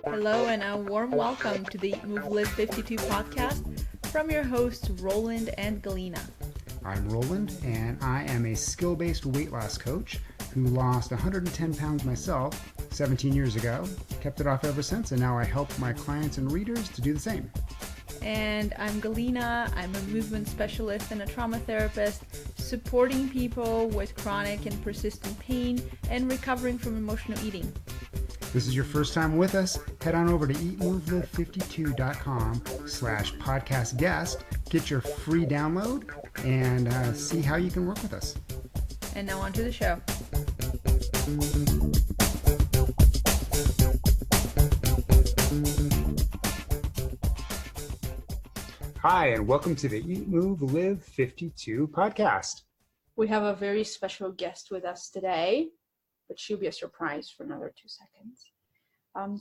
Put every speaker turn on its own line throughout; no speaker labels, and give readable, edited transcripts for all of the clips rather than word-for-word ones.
Hello and a warm welcome to the EatMoveLive52 Podcast from your hosts Roland and Galina.
I'm Roland, and I am a skill-based weight loss coach who lost 110 pounds myself 17 years ago, kept it off ever since, and now I help my clients and readers to do the same.
And I'm Galina. I'm a movement specialist and a trauma therapist, supporting people with chronic and persistent pain and recovering from emotional eating.
This is your first time with us, head on over to EatMoveLive52.com/podcast guest, get your free download, and see how you can work with us.
And now on to the show.
Hi, and welcome to the Eat, Move, Live 52 podcast.
We have a very special guest with us today, but she'll be a surprise for another 2 seconds.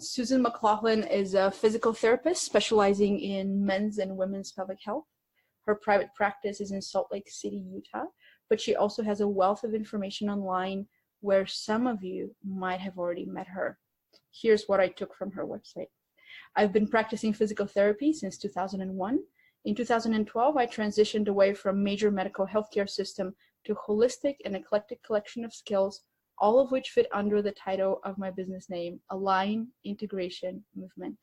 Susan McLaughlin is a physical therapist specializing in men's and women's pelvic health. Her private practice is in Salt Lake City, Utah, but she also has a wealth of information online where some of you might have already met her. Here's what I took from her website. I've been practicing physical therapy since 2001. In 2012, I transitioned away from major medical healthcare system to holistic and eclectic collection of skills, all of which fit under the title of my business name, Align Integration Movement.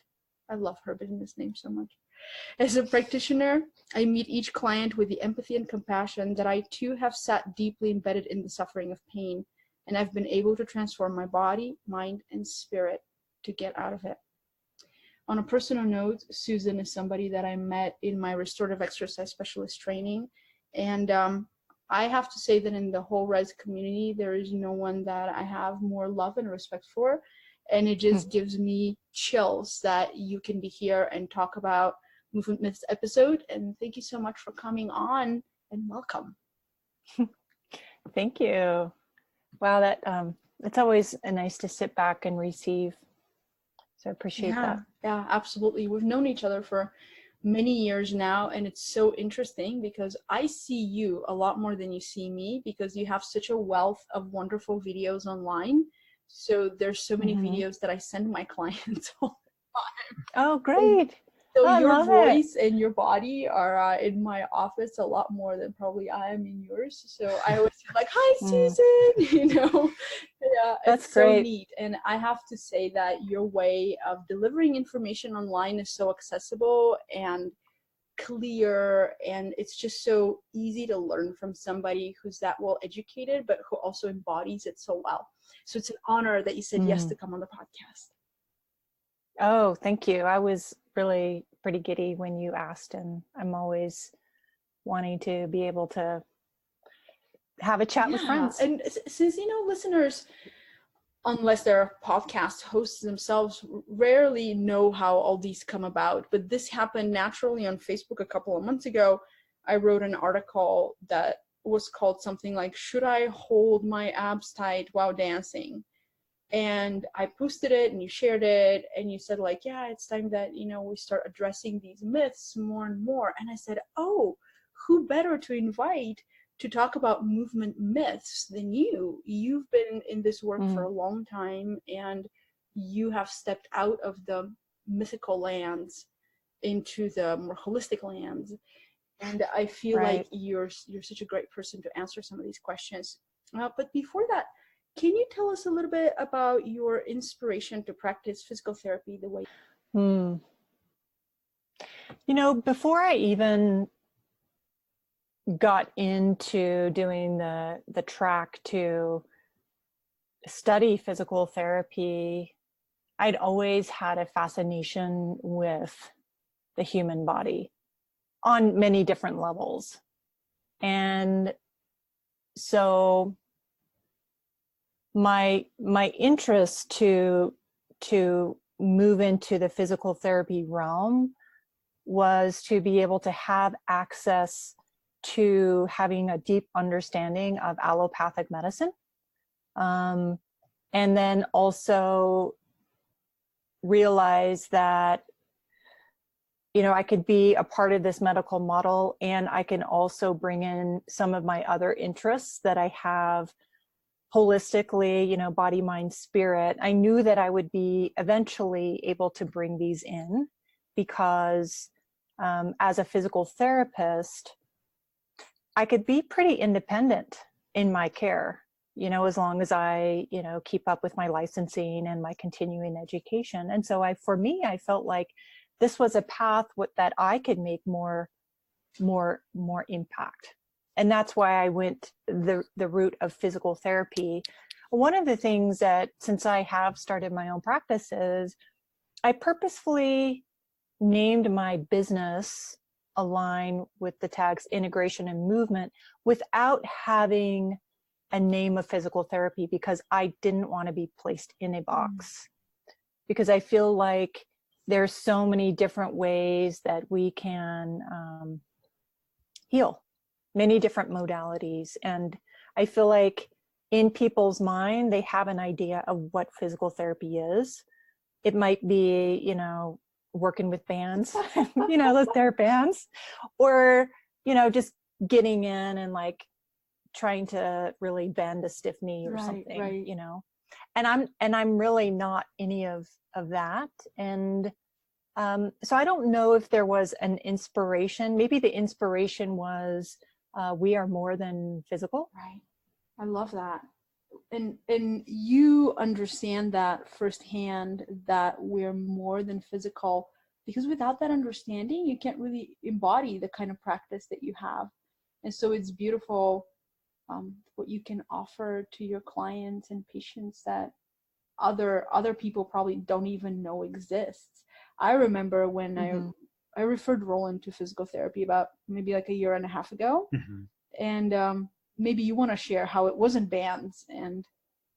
I love her business name so much. As a practitioner, I meet each client with the empathy and compassion that I too have sat deeply embedded in the suffering of pain, and I've been able to transform my body, mind, and spirit to get out of it. On a personal note, Susan is somebody that I met in my restorative exercise specialist training. And I have to say that in the whole res community, there is no one that I have more love and respect for. And it just gives me chills that you can be here and talk about Movement Myths episode. And thank you so much for coming on, and welcome.
Thank you. Wow, that it's always nice to sit back and receive. So I appreciate that.
Yeah, absolutely. We've known each other for many years now, and it's so interesting because I see you a lot more than you see me because you have such a wealth of wonderful videos online. So there's so many videos that I send my clients all the time.
Oh, great.
So your voice and your body are in my office a lot more than probably I am in yours. So I always feel like, hi, Susan, Yeah,
that's
it's
great.
So neat. And I have to say that your way of delivering information online is so accessible and clear, and it's just so easy to learn from somebody who's that well educated, but who also embodies it so well. So it's an honor that you said yes to come on the podcast.
Oh, thank you. I was really pretty giddy when you asked, and I'm always wanting to be able to have a chat with friends.
And since, listeners, unless they're podcast hosts themselves, rarely know how all these come about, but this happened naturally on Facebook a couple of months ago. I wrote an article that was called something like, "Should I hold my abs tight while dancing?" And I posted it, and you shared it, and you said like, yeah, it's time that, we start addressing these myths more and more. And I said, oh, who better to invite to talk about movement myths than you? You've been in this work for a long time, and you have stepped out of the mythical lands into the more holistic lands. And I feel like you're such a great person to answer some of these questions. But before that, can you tell us a little bit about your inspiration to practice physical therapy the way?
Before I even got into doing the track to study physical therapy, I'd always had a fascination with the human body on many different levels. And so my interest to move into the physical therapy realm was to be able to have access to having a deep understanding of allopathic medicine, and then also realize that I could be a part of this medical model, and I can also bring in some of my other interests that I have holistically, body, mind, spirit, I knew that I would be eventually able to bring these in because as a physical therapist, I could be pretty independent in my care, as long as I, keep up with my licensing and my continuing education. And so for me, I felt like this was a path that I could make more impact. And that's why I went the route of physical therapy. One of the things that, since I have started my own practice, is I purposefully named my business align with the tags integration and movement without having a name of physical therapy, because I didn't want to be placed in a box. Because I feel like there's so many different ways that we can heal, many different modalities. And I feel like in people's mind, they have an idea of what physical therapy is. It might be, working with bands, those TheraBands, or, just getting in and like trying to really bend a stiff knee or something,
right.
And I'm really not any of that. And so I don't know if there was an inspiration. Maybe the inspiration was we are more than physical.
Right. I love that. And you understand that firsthand, that we're more than physical, because without that understanding, you can't really embody the kind of practice that you have. And so it's beautiful what you can offer to your clients and patients that other people probably don't even know exists. I remember when I referred Roland to physical therapy about maybe like a year and a half ago. And maybe you want to share how it wasn't bands and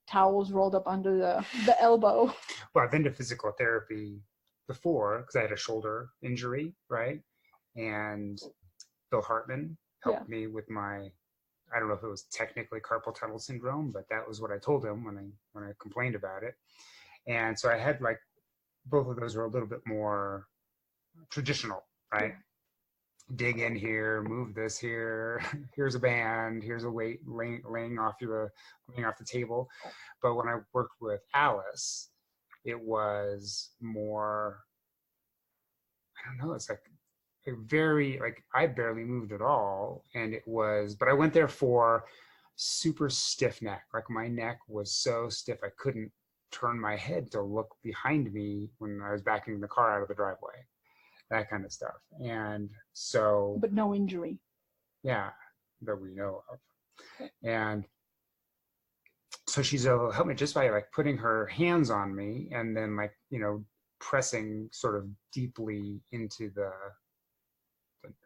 towels rolled up under the elbow.
Well, I've been to physical therapy before because I had a shoulder injury, right? And Bill Hartman helped me with I don't know if it was technically carpal tunnel syndrome, but that was what I told him when I complained about it. And so I had like, both of those were a little bit more traditional, right? Dig in here, move this here, here's a band, here's a weight laying off the table. But when I worked with Alice, it was more, I don't know, it's like a very, like, I barely moved at all. And it was, but I went there for super stiff neck. Like my neck was so stiff, I couldn't turn my head to look behind me when I was backing the car out of the driveway, that kind of stuff. And so,
but no injury.
Yeah, that we know of. And so she's able to help me just by like putting her hands on me and then like, pressing sort of deeply into the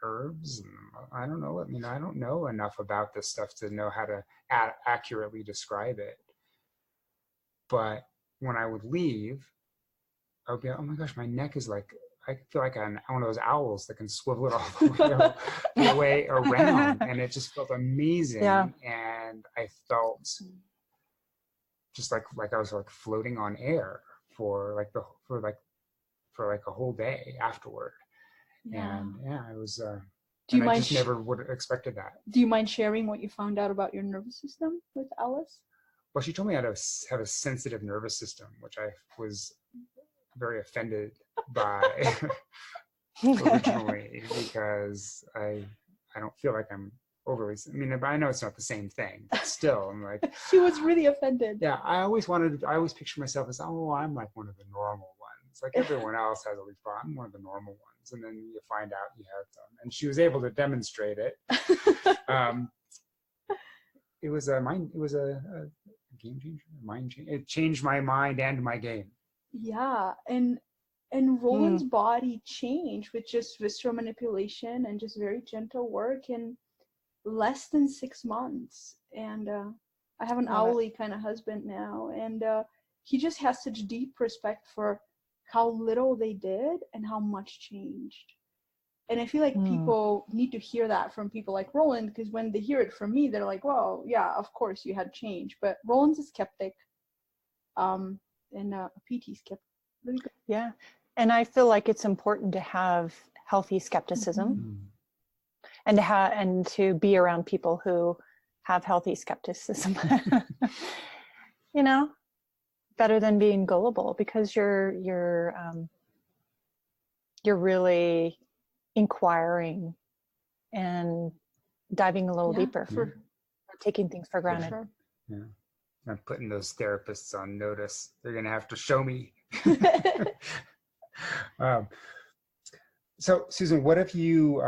nerves. And I don't know. I mean, I don't know enough about this stuff to know how to accurately describe it. But when I would leave, I would be, oh my gosh, my neck is like, I feel like I'm one of those owls that can swivel it all the way around. And it just felt amazing.
Yeah.
And I felt just like I was like floating on air for a whole day afterward.
Yeah.
And it was,
Do you mind
I just never would have expected that.
Do you mind sharing what you found out about your nervous system with Alice?
Well, she told me how to have a sensitive nervous system, which I was very offended by originally, because I don't feel like I'm overly, I mean, I know it's not the same thing, but still I'm like,
she was really offended.
Yeah, I always picture myself as, oh, I'm like one of the normal ones. Like everyone else has at least, but I'm one of the normal ones. And then you find out you have them. And she was able to demonstrate it. It was a game changer, mind change. It changed my mind and my game.
Yeah, and Roland's body changed with just visceral manipulation and just very gentle work in less than 6 months. And I have an owly kind of husband now, and he just has such deep respect for how little they did and how much changed. And I feel like people need to hear that from people like Roland, because when they hear it from me, they're like, well, yeah, of course you had change. But Roland's a skeptic, and a PT skeptic. Really good.
Yeah. And I feel like it's important to have healthy skepticism and to be around people who have healthy skepticism. You know, better than being gullible, because you're really inquiring and diving a little deeper, for taking things for granted.
For sure.
Yeah. I'm putting those therapists on notice. They're going to have to show me. So, Susan, what have you,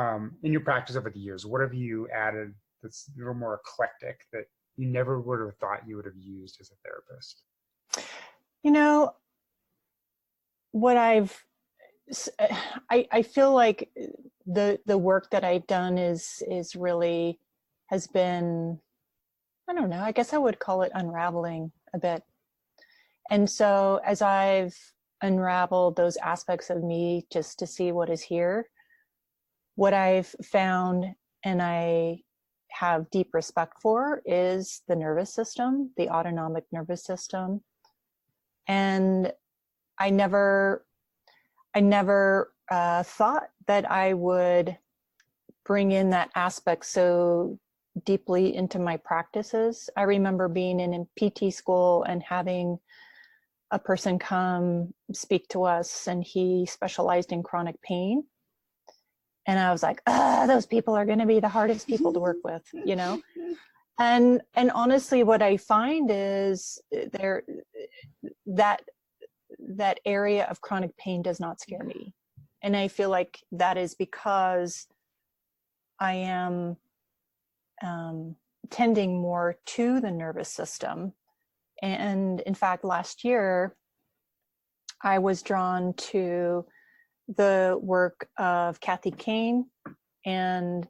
in your practice over the years, what have you added that's a little more eclectic that you never would have thought you would have used as a therapist?
You know, what I feel like the work that I've done is really has been, I don't know, I guess I would call it unraveling a bit. And so as I've unraveled those aspects of me just to see what is here, what I've found and I have deep respect for is the nervous system, the autonomic nervous system. And I never thought that I would bring in that aspect so deeply into my practices. I remember being in PT school and having a person come speak to us, and he specialized in chronic pain. And I was like, those people are going to be the hardest people to work with, you know? And honestly, what I find is that area of chronic pain does not scare me. And I feel like that is because I am tending more to the nervous system. And in fact, last year, I was drawn to the work of Kathy Kane. And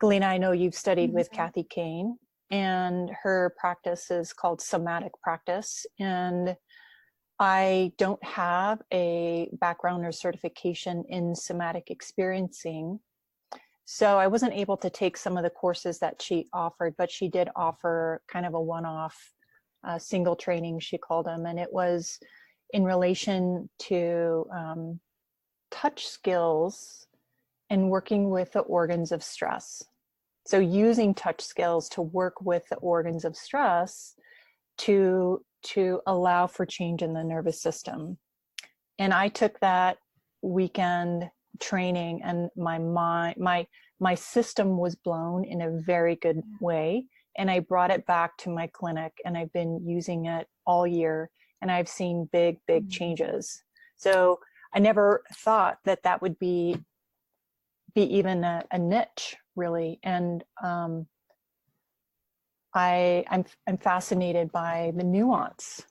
Galina, I know you've studied with Kathy Kane, and her practice is called somatic practice. And I don't have a background or certification in somatic experiencing, so I wasn't able to take some of the courses that she offered, but she did offer kind of a one-off single training, she called them, and it was in relation to touch skills and working with the organs of stress. So using touch skills to work with the organs of stress to allow for change in the nervous system. And I took that weekend training, and my system was blown in a very good way. And I brought it back to my clinic, and I've been using it all year, and I've seen big changes. So I never thought that would be even a niche, really. And I'm fascinated by the nuance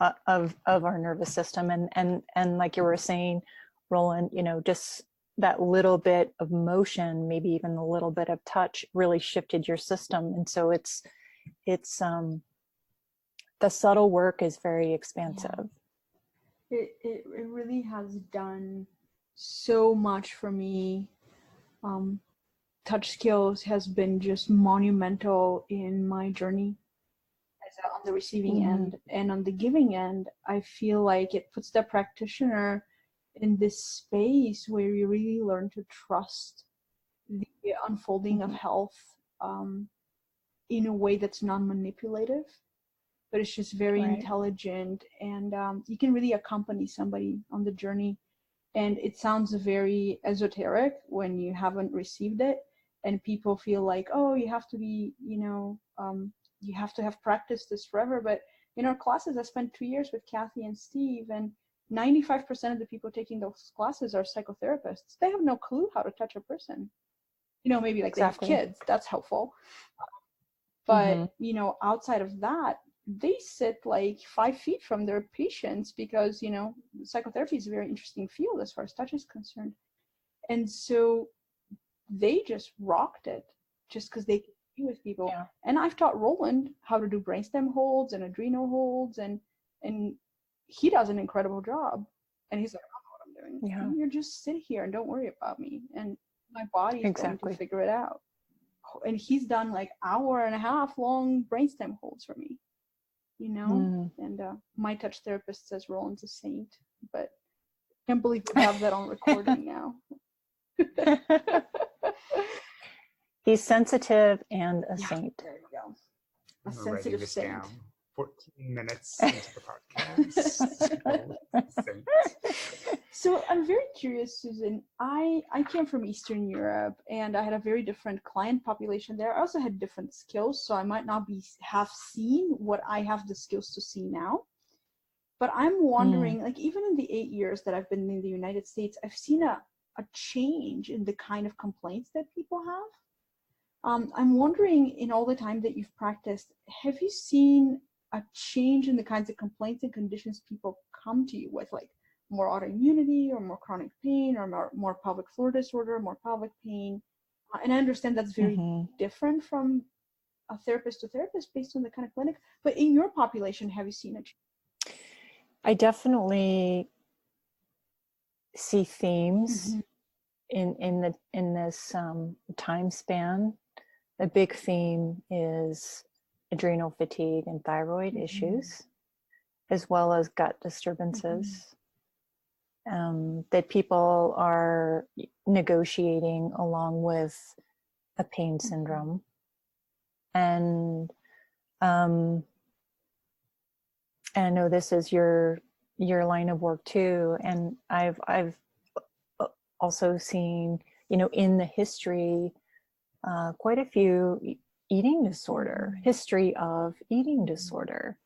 of our nervous system, and like you were saying, Roland, you know, just that little bit of motion, maybe even a little bit of touch, really shifted your system. And so it's the subtle work is very expansive.
Yeah. It really has done so much for me. Touch skills has been just monumental in my journey as on the receiving end. And on the giving end, I feel like it puts the practitioner in this space where you really learn to trust the unfolding of health in a way that's non-manipulative, but it's just very intelligent, and you can really accompany somebody on the journey. And it sounds very esoteric when you haven't received it, and people feel like, oh, you have to be, you know, you have to have practiced this forever. But in our classes, I spent 2 years with Kathy and Steve, and 95% of the people taking those classes are psychotherapists. They have no clue how to touch a person. You know, maybe like they have kids, that's helpful. But, you know, outside of that, they sit like 5 feet from their patients because, you know, psychotherapy is a very interesting field as far as touch is concerned. And so they just rocked it just because they could be with people. Yeah. And I've taught Roland how to do brainstem holds and adrenal holds, and he does an incredible job. And he's like, I don't know what I'm doing. Yeah. You just sit here and don't worry about me. And my body's going to figure it out. And he's done like 1.5-hour long brainstem holds for me, you know? And my touch therapist says Roland's a saint, but I can't believe we have that on recording now.
He's sensitive and a saint.
There you go. a
I'm writing
sensitive
this
saint.
down. 14 minutes into the podcast. Saint.
So I'm very curious, Susan. I came from Eastern Europe, and I had a very different client population there. I also had different skills, so I might not have seen what I have the skills to see now. But I'm wondering, like, even in the 8 years that I've been in the United States, I've seen a change in the kind of complaints that people have. I'm wondering, in all the time that you've practiced, have you seen a change in the kinds of complaints and conditions people come to you with, like more autoimmunity or more chronic pain or more pelvic floor disorder, more pelvic pain? And I understand that's very different from a therapist to therapist based on the kind of clinic, but in your population, have you seen a change?
I definitely see themes in this time span. A big theme is adrenal fatigue and thyroid issues, as well as gut disturbances that people are negotiating along with a pain syndrome. And I know this is your line of work too, and I've also seen, in the history, quite a few history of eating disorder.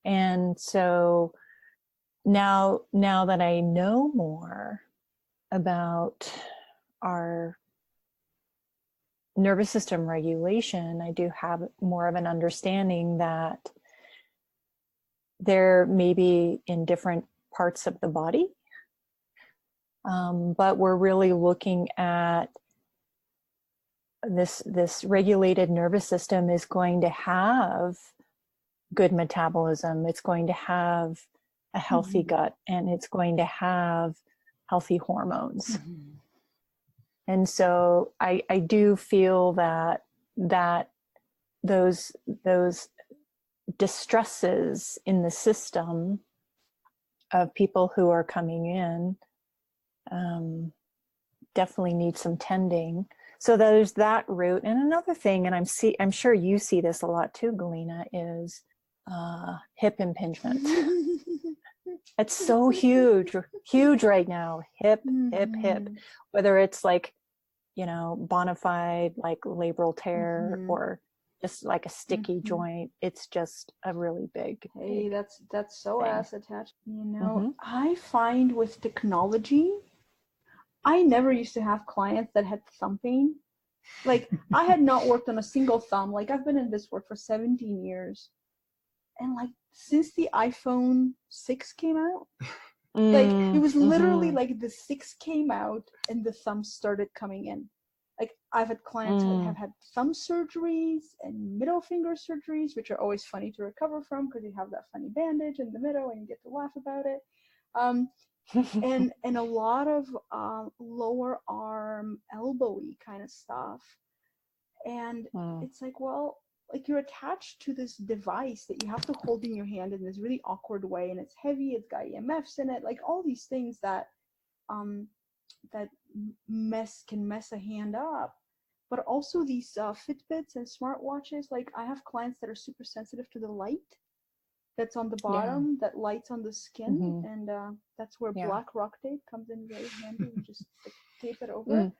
And so now that I know more about our nervous system regulation, I do have more of an understanding that there may be in different parts of the body, but we're really looking at this regulated nervous system is going to have good metabolism. It's going to have a healthy gut, and it's going to have healthy hormones. And so I do feel that those distresses in the system of people who are coming in definitely need some tending. So there's that route. And another thing, and I'm sure you see this a lot too, Galina, is hip impingement. It's so huge right now. Hip. Whether it's like, bona fide like labral tear or just like a sticky joint, it's just a really big.
Hey, that's so ass attached. I find with technology, I never used to have clients that had thumping. Like, I had not worked on a single thumb. Like, I've been in this work for 17 years. And like, since the iPhone 6 came out, like, it was literally like the 6 came out and the thumbs started coming in. Like, I've had clients who have had thumb surgeries and middle finger surgeries, which are always funny to recover from because you have that funny bandage in the middle and you get to laugh about it. And a lot of lower arm, elbowy kind of stuff. And it's like, well, like, you're attached to this device that you have to hold in your hand in this really awkward way, and it's heavy, it's got EMFs in it, like all these things that that can mess a hand up. But also these Fitbits and smartwatches, like, I have clients that are super sensitive to the light that's on the bottom, that lights on the skin, and that's where black rock tape comes in very handy. You just tape it over.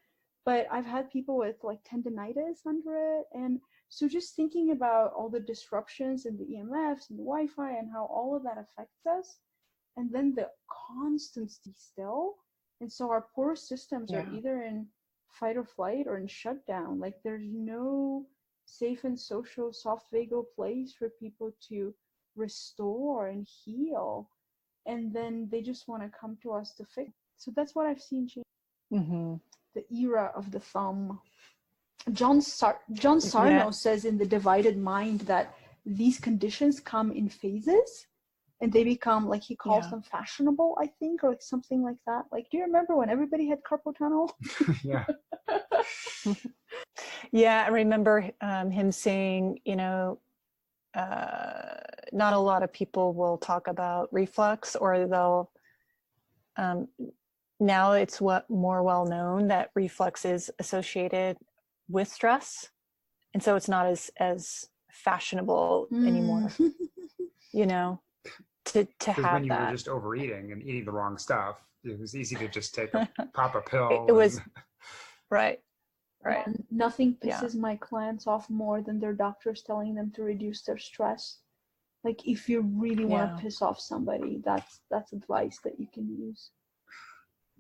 But I've had people with like tendinitis under it, and so just thinking about all the disruptions in the EMFs and the Wi-Fi and how all of that affects us, and then the constant still, and so our poor systems are either in fight or flight or in shutdown. Like, there's no safe and social soft vagal place for people to restore and heal, and then they just want to come to us to fix. So that's what I've seen change. The era of the thumb. John Sarno says in The Divided Mind that these conditions come in phases, and they become, like, he calls them fashionable, I think, or like something like that. Like, do you remember when everybody had carpal tunnel?
Yeah.
Yeah, I remember him saying, not a lot of people will talk about reflux, or they'll now it's more well known that reflux is associated with stress, and so it's not as fashionable anymore, you know, to have
when you
that.
were just overeating and eating the wrong stuff, it was easy to just pop a pill.
It was right.
And nothing pisses my clients off more than their doctors telling them to reduce their stress. Like, if you really want to piss off somebody, that's advice that you can use.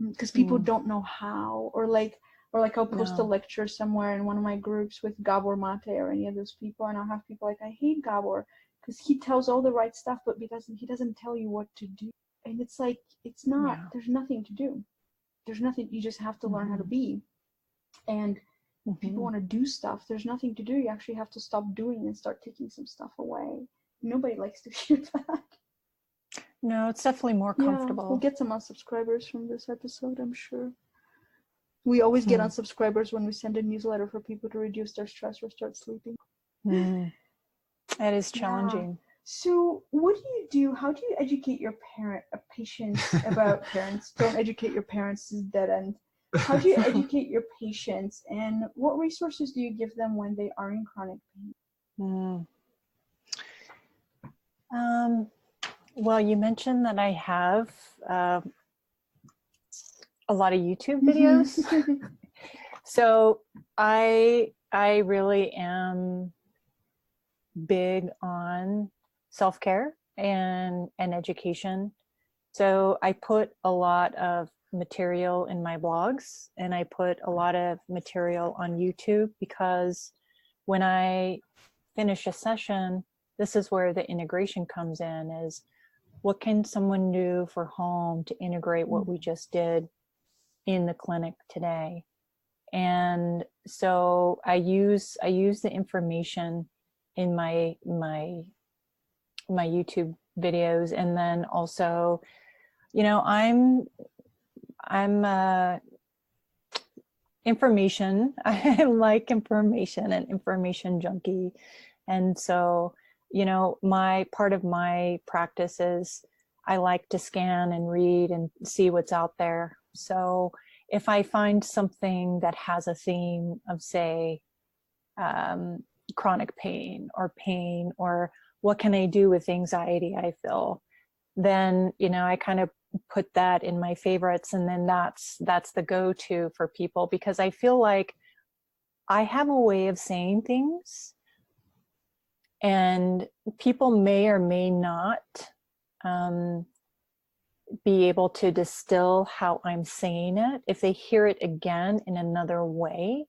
Because people don't know how, or like I'll post a lecture somewhere in one of my groups with Gabor Mate or any of those people, and I'll have people like, I hate Gabor because he tells all the right stuff, but because he doesn't tell you what to do. And it's like, it's not, there's nothing to do. There's nothing, you just have to learn how to be. And people want to do stuff, there's nothing to do. You actually have to stop doing and start taking some stuff away. Nobody likes to hear that.
No, it's definitely more comfortable.
We'll get some unsubscribers from this episode, I'm sure. We always get unsubscribers when we send a newsletter for people to reduce their stress or start sleeping.
That is challenging.
So what do you do? How do you educate your patients about parents? Don't educate your parents, this is dead end. How do you educate your patients, and what resources do you give them when they are in chronic pain?
Well, you mentioned that I have a lot of YouTube videos. So I really am big on self-care and education. So I put a lot of material in my blogs, and I put a lot of material on YouTube, because when I finish a session, this is where the integration comes in, is what can someone do for home to integrate what we just did in the clinic today. And so I use the information in my YouTube videos. And then also, I'm information. I like information and information junkie. And so, my part of my practice is I like to scan and read and see what's out there. So if I find something that has a theme of, say, chronic pain, or what can I do with anxiety I feel, then, I kind of put that in my favorites. And then that's the go-to for people, because I feel like I have a way of saying things, and people may or may not be able to distill how I'm saying it. If they hear it again in another way,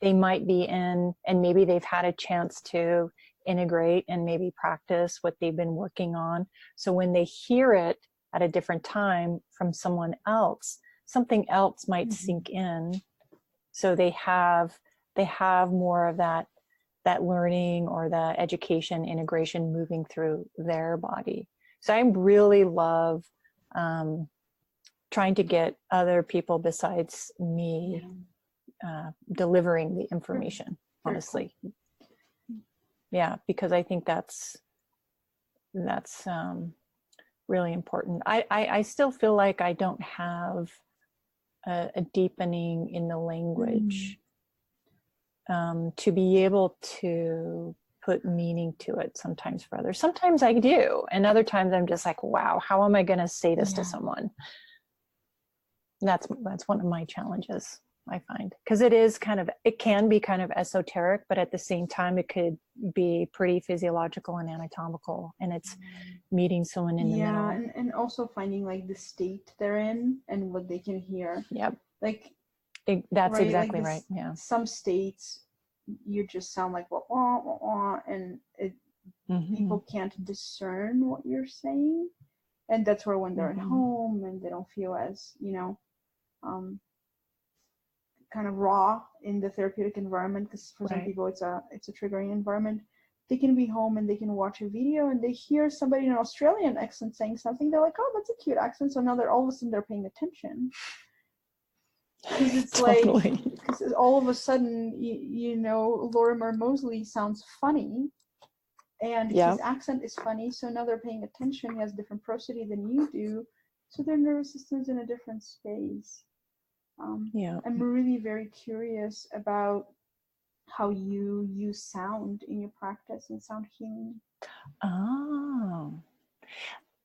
they might be in, and maybe they've had a chance to integrate and maybe practice what they've been working on. So when they hear it at a different time from someone else, something else might sink in. So they have more of that learning or the education integration moving through their body. So I really love trying to get other people besides me delivering the information, honestly. Yeah, because I think that's really important. I still feel like I don't have a deepening in the language to be able to put meaning to it sometimes for others. Sometimes I do, and other times I'm just like, wow, how am I going to say this to someone? That's one of my challenges, I find, because it can be kind of esoteric, but at the same time it could be pretty physiological and anatomical, and it's meeting someone in the middle.
And also finding like the state they're in and what they can hear.
Yep.
Like
that's exactly right. Yeah.
Some states you just sound like wah, wah, wah, wah, and people can't discern what you're saying, and that's where when they're at home and they don't feel as kind of raw in the therapeutic environment, because for some people it's a triggering environment. They can be home and they can watch a video and they hear somebody in an Australian accent saying something. They're like, oh, that's a cute accent. So now all of a sudden they're paying attention. Because it's totally. Because all of a sudden, Lorimer Mosley sounds funny, and his accent is funny. So now they're paying attention. He has different prosody than you do, so their nervous system's in a different space. I'm really very curious about how you use sound in your practice and sound healing.
Oh,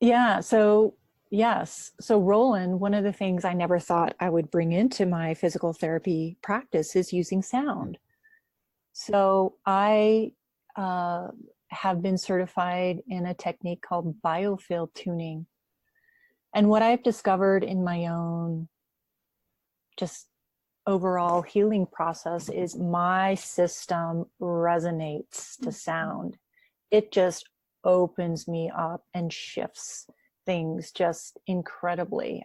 yeah. So, yes. So, Roland, one of the things I never thought I would bring into my physical therapy practice is using sound. So, I have been certified in a technique called biofield tuning. And what I've discovered in my own just overall healing process is my system resonates to sound. It just opens me up and shifts things just incredibly.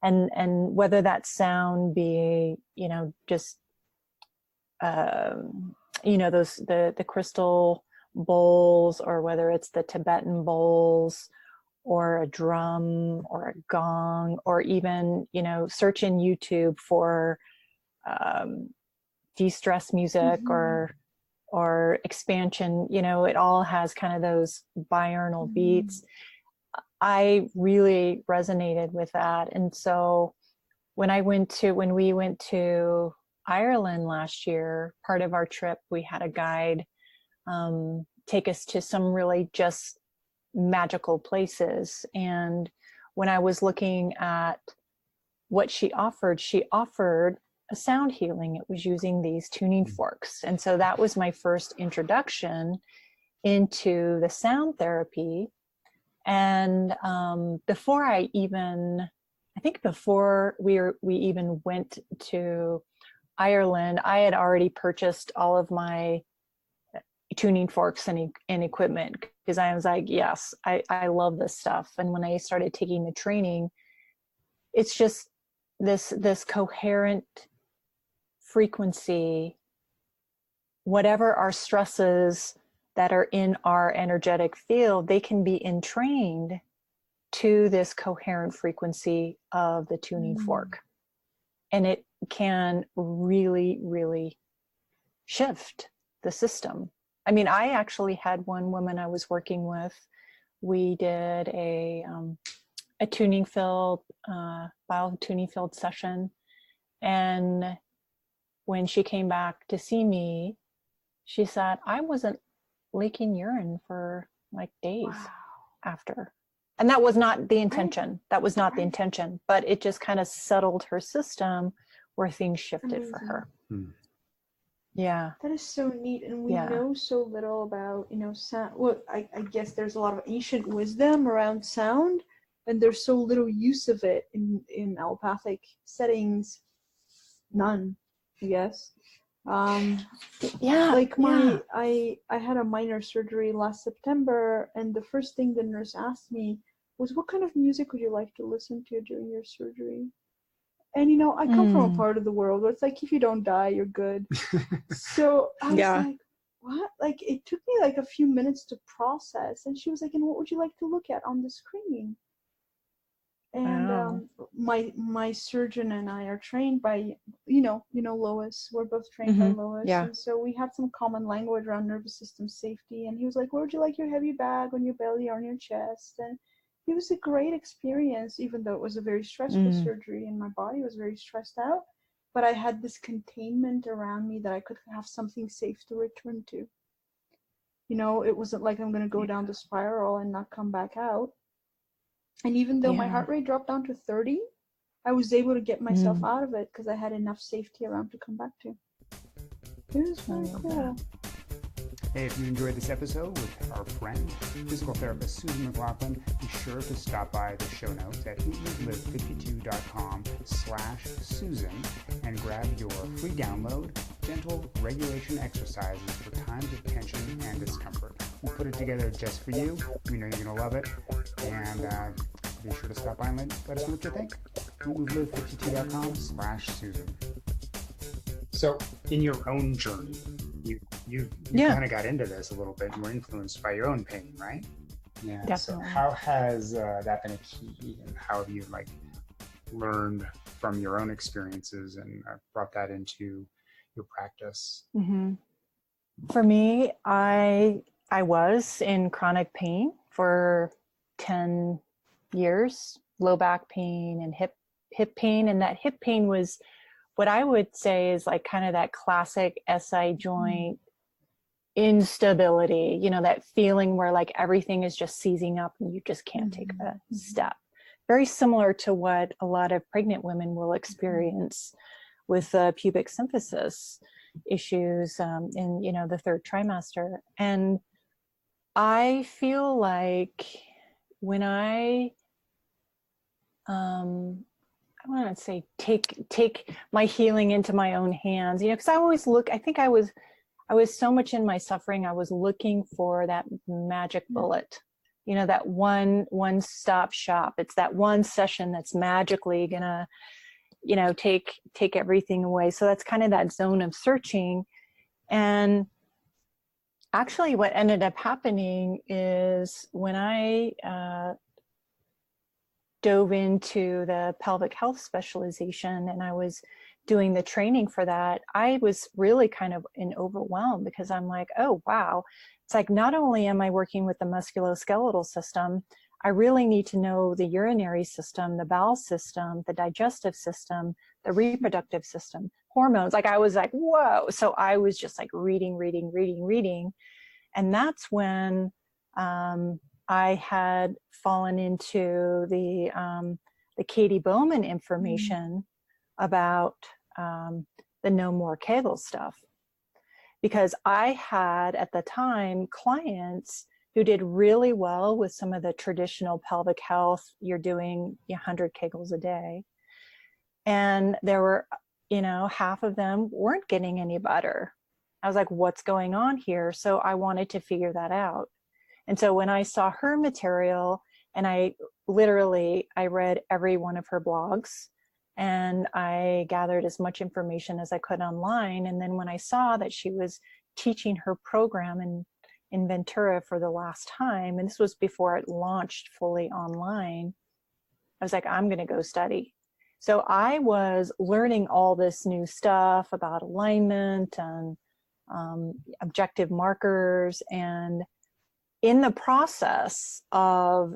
And whether that sound be, just those the crystal bowls, or whether it's the Tibetan bowls, or a drum, or a gong, or even, search in YouTube for de-stress music, or expansion, it all has kind of those binaural beats. I really resonated with that. And so when we went to Ireland last year, part of our trip, we had a guide take us to some really just magical places. And when I was looking at what she offered a sound healing. It was using these tuning forks. And so that was my first introduction into the sound therapy. And before we even went to Ireland, I had already purchased all of my tuning forks and equipment, because I was like, yes, I love this stuff. And when I started taking the training, it's just this coherent frequency, whatever our stresses that are in our energetic field, they can be entrained to this coherent frequency of the tuning fork. And it can really, really shift the system. I mean, I actually had one woman I was working with. We did a tuning field, bio-tuning field session. And when she came back to see me, she said, I wasn't leaking urine for like days after. And that was not the intention. That was not the intention, but it just kind of settled her system where things shifted for her. Yeah.
That is so neat. And we know so little about, sound. Well, I guess there's a lot of ancient wisdom around sound, and there's so little use of it in allopathic settings. None, I guess. I had a minor surgery last September, and the first thing the nurse asked me was, what kind of music would you like to listen to during your surgery? And I come from a part of the world where it's like, if you don't die, you're good. So I was like, what? Like, it took me like a few minutes to process. And she was like, and what would you like to look at on the screen? And my surgeon and I are trained by, Lois. We're both trained by Lois. Yeah. And so we had some common language around nervous system safety. And he was like, where would you like your heavy bag, on your belly or on your chest? And it was a great experience, even though it was a very stressful surgery and my body was very stressed out. But I had this containment around me that I could have something safe to return to. It wasn't like I'm going to go down the spiral and not come back out. And even though my heart rate dropped down to 30, I was able to get myself out of it because I had enough safety around to come back to. It was very cool.
Hey, if you enjoyed this episode with our friend, physical therapist Susan McLaughlin, be sure to stop by the show notes at EatMoveLive52.com/Susan and grab your free download, Gentle Regulation Exercises for Times of Tension and Discomfort. We put it together just for you. We know you're going to love it. And be sure to stop by and let us know what you think. EatMoveLive52.com/Susan.
So, in your own journey, you kind of got into this a little bit and were influenced by your own pain, right?
Yeah.
Definitely.
So how has that been a key, and how have you learned from your own experiences and brought that into your practice?
For me, I was in chronic pain for 10 years, low back pain and hip pain. And that hip pain was what I would say is like kind of that classic SI joint instability, you know, that feeling where like everything is just seizing up and you just can't take a step. Very similar to what a lot of pregnant women will experience with pubic symphysis issues in, you know, the third trimester. And I feel like when I want to say take my healing into my own hands, you know, because I always I think I was so much in my suffering, I was looking for that magic bullet, you know, that one stop shop. It's that one session that's magically gonna, you know, take everything away. So that's kind of that zone of searching. And actually what ended up happening is when I dove into the pelvic health specialization and I was doing the training for that, I was really kind of overwhelmed, because I'm like, oh, wow. It's like, not only am I working with the musculoskeletal system, I really need to know the urinary system, the bowel system, the digestive system, the reproductive system, hormones. Like I was like, whoa. So I was just like reading. And that's when I had fallen into the Katie Bowman information about the No More Kegel stuff. Because I had at the time clients who did really well with some of the traditional pelvic health. You're doing 100 Kegels a day. And there were, you know, half of them weren't getting any better. I was like, what's going on here? So I wanted to figure that out. And so when I saw her material, and I read every one of her blogs, and I gathered as much information as I could online. And then when I saw that she was teaching her program in Ventura for the last time, and this was before it launched fully online, I was like, I'm going to go study. So I was learning all this new stuff about alignment and objective markers. And in the process of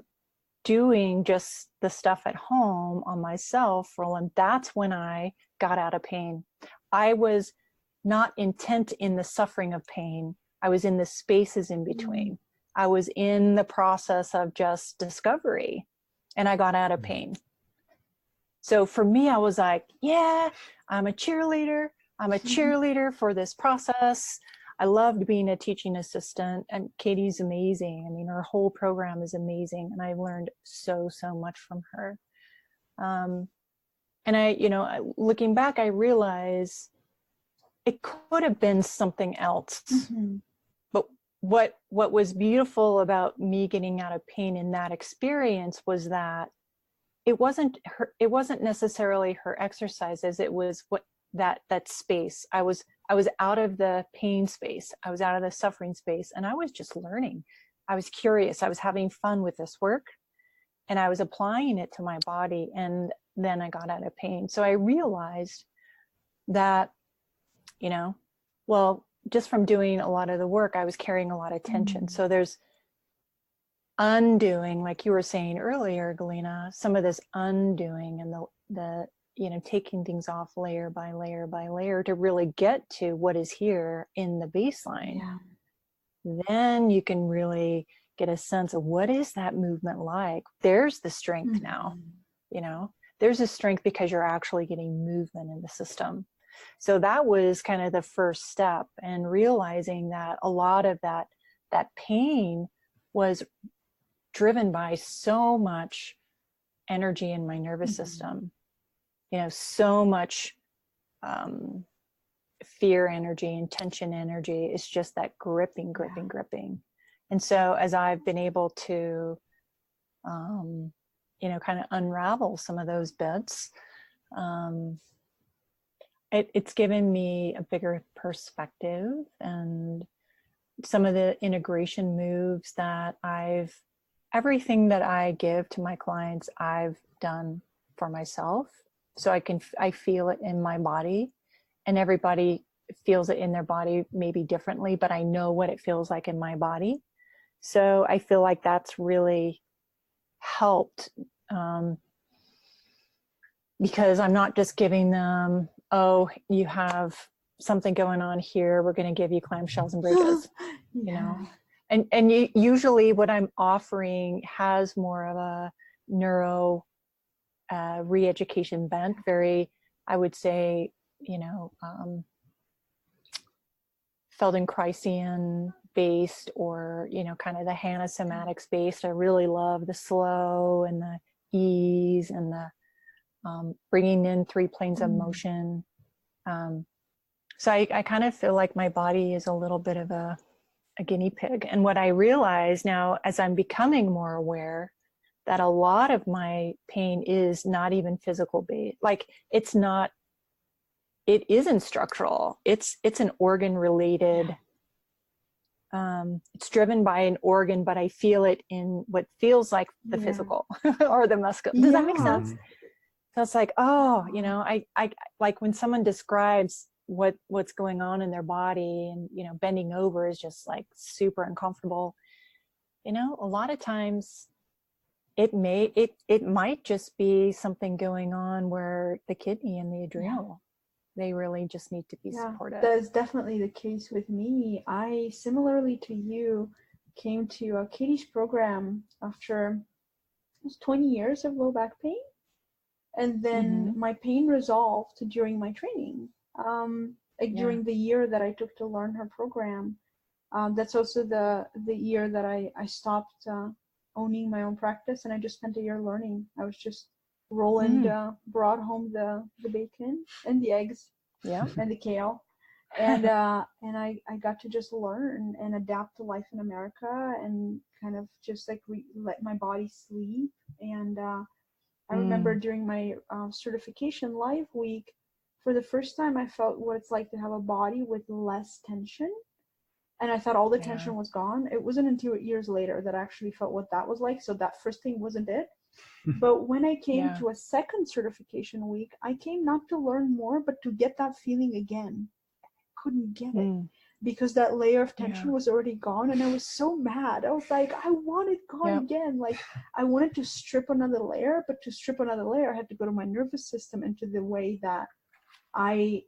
doing just the stuff at home on myself, Roland, that's when I got out of pain. I was not intent in the suffering of pain. I was in the spaces in between. I was in the process of just discovery, and I got out of pain. So for me, I was like, yeah, I'm a cheerleader. I'm a cheerleader for this process. I loved being a teaching assistant, and Katie's amazing. I mean, her whole program is amazing, and I learned so much from her. And I, you know, looking back, I realized it could have been something else. But what was beautiful about me getting out of pain in that experience was that it wasn't necessarily her exercises. It was that space. I was out of the pain space. I was out of the suffering space, and I was just learning. I was curious. I was having fun with this work, and I was applying it to my body, and then I got out of pain. So I realized that, you know, well, just from doing a lot of the work, I was carrying a lot of tension. So there's undoing, like you were saying earlier, Galina, some of this undoing and the you know, taking things off layer by layer by layer to really get to what is here in the baseline. Then you can really get a sense of what is that movement like. There's the strength now, you know, there's a strength because you're actually getting movement in the system. So that was kind of the first step, and realizing that a lot of that pain was driven by so much energy in my nervous system. You know, so much fear energy and tension energy. It's just that gripping. And so as I've been able to, you know, kind of unravel some of those bits, it's given me a bigger perspective, and some of the integration moves that everything that I give to my clients, I've done for myself. So I feel it in my body, and everybody feels it in their body maybe differently, but I know what it feels like in my body. So I feel like that's really helped, because I'm not just giving them oh, you have something going on here, we're going to give you clamshells and bridges. You know, and usually what I'm offering has more of a neuro re-education bent, very, I would say, you know, Feldenkraisian based, or, you know, kind of the Hannah somatics based. I really love the slow and the ease and the bringing in 3 planes of motion. So I kind of feel like my body is a little bit of a guinea pig. And what I realize now, as I'm becoming more aware, that a lot of my pain is not even physical based. Like, it isn't structural. It's an organ related. It's driven by an organ, but I feel it in what feels like the physical or the muscle. Does that make sense? So it's like, oh, you know, I like when someone describes what's going on in their body, and, you know, bending over is just like super uncomfortable. You know, a lot of times it might just be something going on where the kidney and the adrenal, they really just need to be supported.
That's definitely the case with me. I, similarly to you, came to Katie's program after almost 20 years of low back pain. And then my pain resolved during my training. During the year that I took to learn her program. That's also the year that I stopped owning my own practice, and I just spent a year learning. I was just Roland brought home the bacon and the eggs and the kale, and I got to just learn and adapt to life in America, and kind of just like let my body sleep. And I remember during my certification live week, for the first time, I felt what it's like to have a body with less tension. And I thought all the tension was gone. It wasn't until years later that I actually felt what that was like. So that first thing wasn't it. But when I came to a second certification week, I came not to learn more, but to get that feeling again. I couldn't get it because that layer of tension was already gone. And I was so mad. I was like, I want it gone again. Like, I wanted to strip another layer, but to strip another layer, I had to go to my nervous system and to the way that I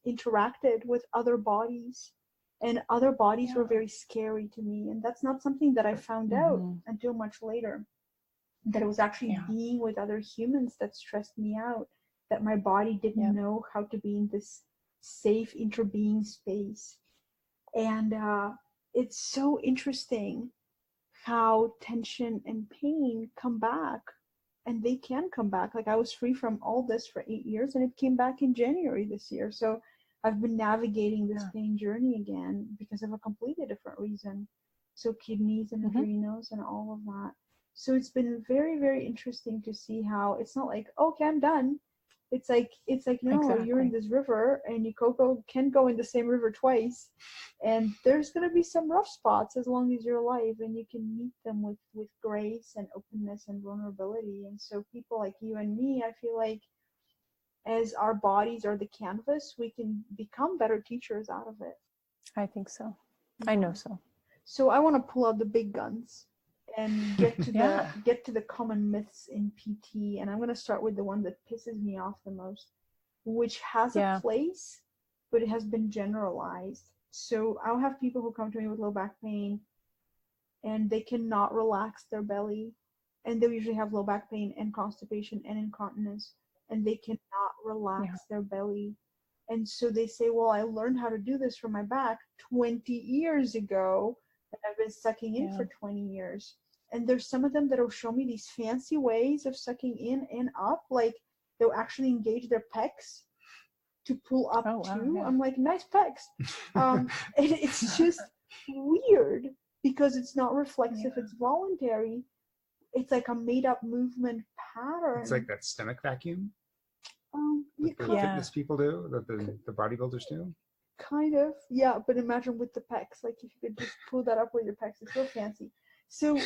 interacted with other bodies. And other bodies were very scary to me. And that's not something that I found out until much later. That it was actually being with other humans that stressed me out. That my body didn't know how to be in this safe interbeing space. And it's so interesting how tension and pain come back. And they can come back. Like, I was free from all this for 8 years, and it came back in January this year. So I've been navigating this pain journey again because of a completely different reason. So kidneys and adrenals and all of that. So it's been very, very interesting to see how it's not like, okay, I'm done. It's like no, you're in this river, and Coco can go in the same river twice, and there's gonna be some rough spots as long as you're alive, and you can meet them with grace and openness and vulnerability. And so people like you and me, I feel like, as our bodies are the canvas, we can become better teachers out of it.
I think so. I know so.
So I want to pull out the big guns and get to the common myths in PT. And I'm going to start with the one that pisses me off the most, which has a place, but it has been generalized. So I'll have people who come to me with low back pain, and they cannot relax their belly. And they usually have low back pain and constipation and incontinence, and they cannot relax their belly. And so they say, well, I learned how to do this for my back 20 years ago, and I've been sucking in for 20 years. And there's some of them that will show me these fancy ways of sucking in and up. Like, they'll actually engage their pecs to pull up too. I'm like, nice pecs. And it's just weird because it's not reflexive. It's voluntary. It's like a made up movement pattern.
It's like that stomach vacuum.
The
fitness people do, that the bodybuilders do.
Kind of, yeah. But imagine with the pecs. Like, if you could just pull that up with your pecs, it's real fancy. So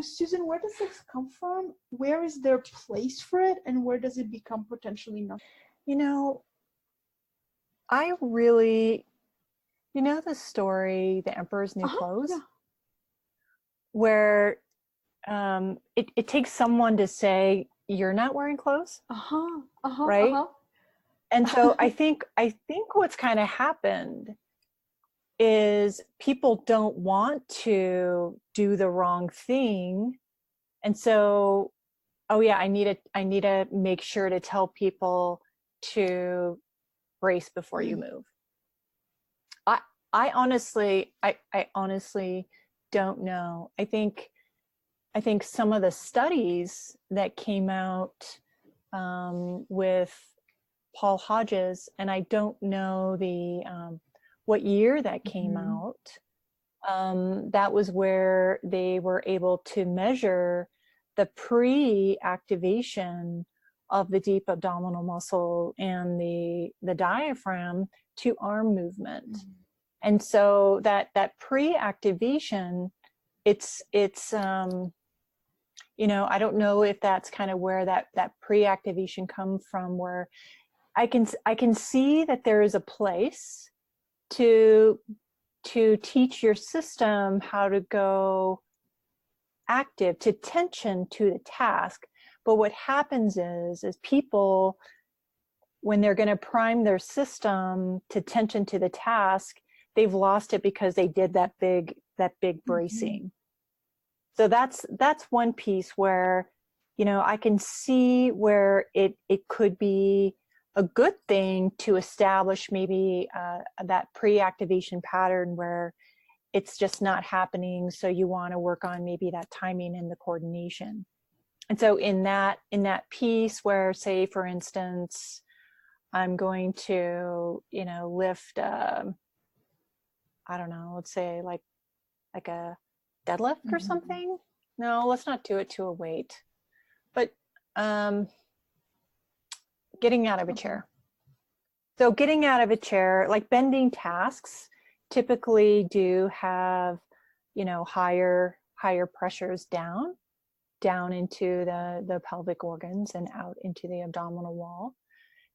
Susan, where does this come from? Where is there place for it, and where does it become potentially nothing?
You know, I really, you know the story, The Emperor's New Clothes? Yeah. Where it takes someone to say, you're not wearing clothes? Right? And so I think what's kind of happened is people don't want to do the wrong thing. And so, oh yeah, I need to make sure to tell people to brace before you move. I honestly don't know. I think some of the studies that came out with Paul Hodges, and I don't know the what year that came out. That was where they were able to measure the pre-activation of the deep abdominal muscle and the diaphragm to arm movement. And so that pre-activation, it's you know, I don't know if that's kind of where that pre-activation comes from, where I can see that there is a place to teach your system how to go active, to tension to the task. But what happens is people, when they're going to prime their system to tension to the task, they've lost it because they did that big bracing. So that's one piece where, you know, I can see where it could be a good thing to establish maybe that pre-activation pattern where it's just not happening. So you want to work on maybe that timing and the coordination. And so in that piece where, say, for instance, I'm going to, you know, lift, I don't know, let's say like a deadlift or something. No, let's not do it to a weight, but getting out of a chair. So getting out of a chair, like bending tasks typically do have, you know, higher pressures down into the pelvic organs and out into the abdominal wall.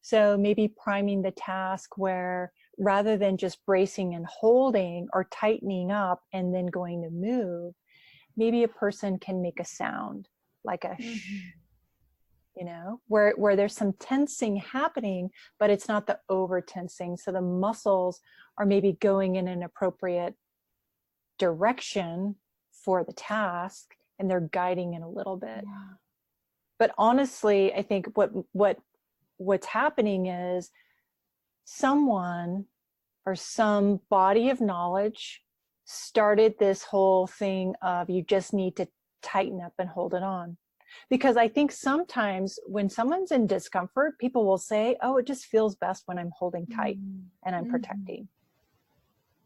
So maybe priming the task where rather than just bracing and holding or tightening up and then going to move, maybe a person can make a sound like a shh, you know, where there's some tensing happening, but it's not the over tensing. So the muscles are maybe going in an appropriate direction for the task and they're guiding it a little bit. Yeah. But honestly, I think what's happening is someone or some body of knowledge started this whole thing of you just need to tighten up and hold it on. Because I think sometimes when someone's in discomfort, people will say, oh, it just feels best when I'm holding tight and I'm protecting.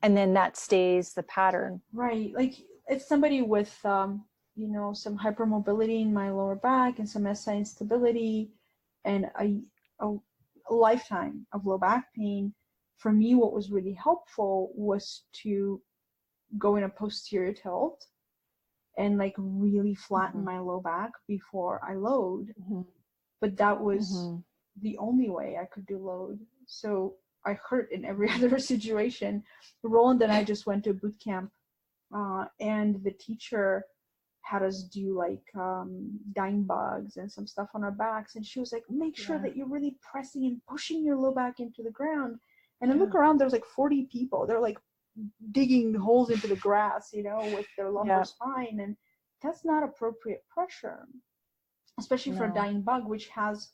And then that stays the pattern.
Right. Like if somebody with, you know, some hypermobility in my lower back and some SI instability and a lifetime of low back pain, for me, what was really helpful was to go in a posterior tilt and like really flatten my low back before I load. But that was the only way I could do load. So I hurt in every other situation. Roland and I just went to boot camp and the teacher had us do like dying bugs and some stuff on our backs. And she was like, make sure that you're really pressing and pushing your low back into the ground. And I look around, there's like 40 people. They're like digging holes into the grass, you know, with their lumbar spine. And that's not appropriate pressure, especially for a dying bug, which has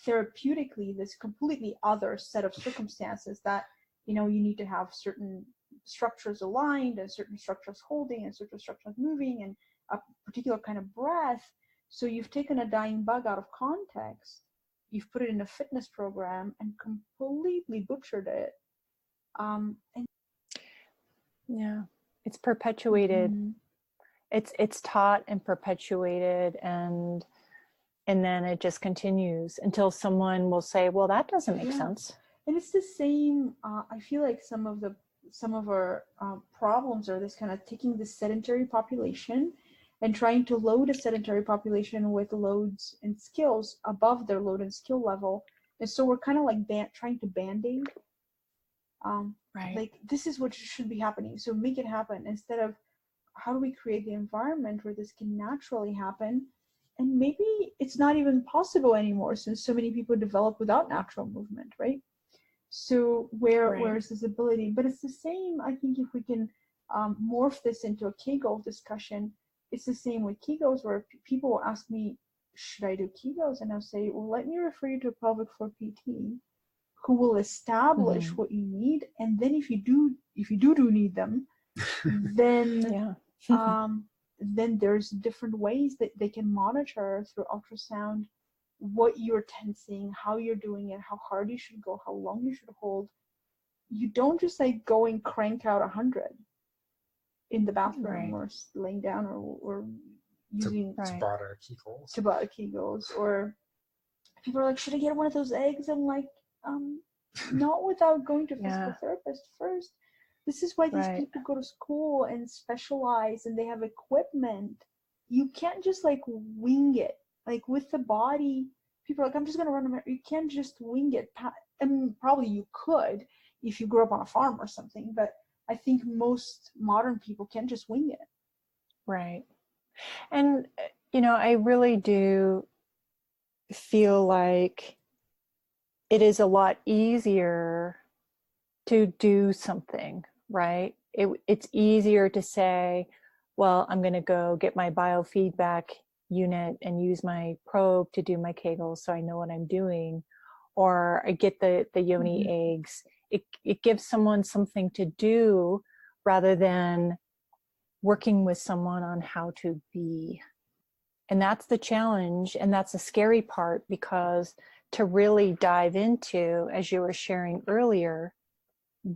therapeutically this completely other set of circumstances that, you know, you need to have certain structures aligned and certain structures holding and certain structures moving and a particular kind of breath. So you've taken a dying bug out of context, you've put it in a fitness program and completely butchered it. And
yeah, it's perpetuated. It's taught and perpetuated, and then it just continues until someone will say, well, that doesn't make sense.
And it's the same. I feel like some of our problems are this kind of taking the sedentary population and trying to load a sedentary population with loads and skills above their load and skill level. And so we're kind of like trying to band-aid.
Right.
Like this is what should be happening, so make it happen, instead of how do we create the environment where this can naturally happen. And maybe it's not even possible anymore since so many people develop without natural movement, right? So where is this ability? But it's the same, I think, if we can morph this into a Kegel discussion. It's the same with Kegels, where people will ask me, should I do Kegels? And I'll say, well, let me refer you to a pelvic floor PT who will establish what you need. And then if you do need them, then then there's different ways that they can monitor through ultrasound what you're tensing, how you're doing it, how hard you should go, how long you should hold. You don't just like go and crank out 100 in the bathroom or laying down or using
Tabata Kegels.
Tabata Kegels. Or people are like, should I get one of those eggs? I'm like, not without going to a physical therapist first. This is why these people go to school and specialize, and they have equipment. You can't just like wing it. Like with the body, people are like, I'm just going to run a marathon. You can't just wing it. And probably you could if you grew up on a farm or something, but I think most modern people can't just wing it.
Right. And, you know, I really do feel like it is a lot easier to do something, right? It's easier to say, well, I'm going to go get my biofeedback unit and use my probe to do my Kegels so I know what I'm doing, or I get the yoni eggs. It gives someone something to do rather than working with someone on how to be. And that's the challenge, and that's the scary part, because to really dive into, as you were sharing earlier,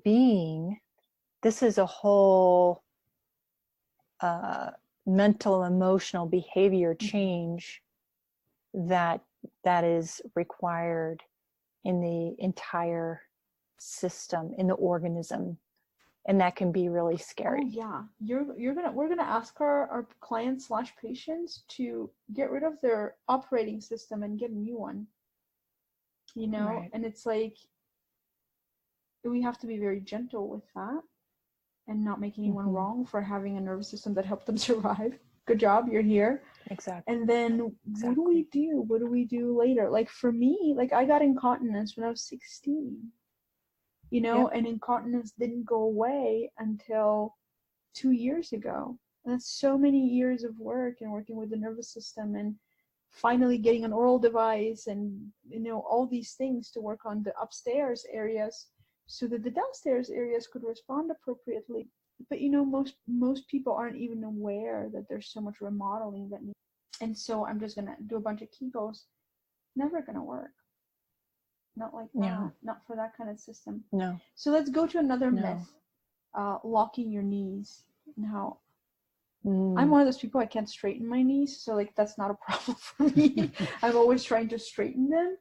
being, this is a whole mental, emotional behavior change that is required in the entire system, in the organism, and that can be really scary.
Oh yeah, we're gonna ask our clients / patients to get rid of their operating system and get a new one, you know. And it's like, we have to be very gentle with that and not make anyone wrong for having a nervous system that helped them survive. Good job, you're here.
Exactly.
And then what do we do? What do we do later? Like for me, like I got incontinence when I was 16, you know, and incontinence didn't go away until 2 years ago. And that's so many years of work and working with the nervous system and finally getting an oral device and, you know, all these things to work on the upstairs areas so that the downstairs areas could respond appropriately. But, you know, most people aren't even aware that there's so much remodeling that needs. And so I'm just going to do a bunch of Kegels. Never going to work. Not like that. Not for that kind of system.
No.
So let's go to another myth. Locking your knees. And how I'm one of those people, I can't straighten my knees. So like that's not a problem for me. I'm always trying to straighten them.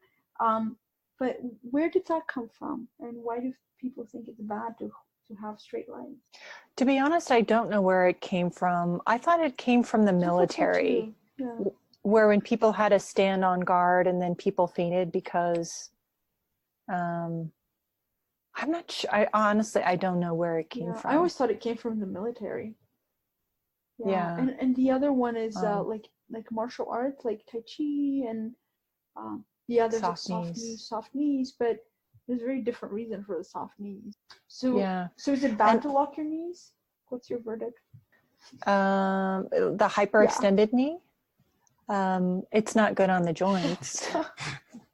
But where did that come from? And why do people think it's bad to have straight lines?
To be honest, I don't know where it came from. I thought it came from the military, where when people had to stand on guard and then people fainted because I'm not sure. I don't know where it came from.
I always thought it came from the military. And the other one is like martial arts, like Tai Chi, and there's soft knees, but there's a very different reason for the soft knees. So is it bad to lock your knees? What's your verdict?
The hyperextended knee. It's not good on the joints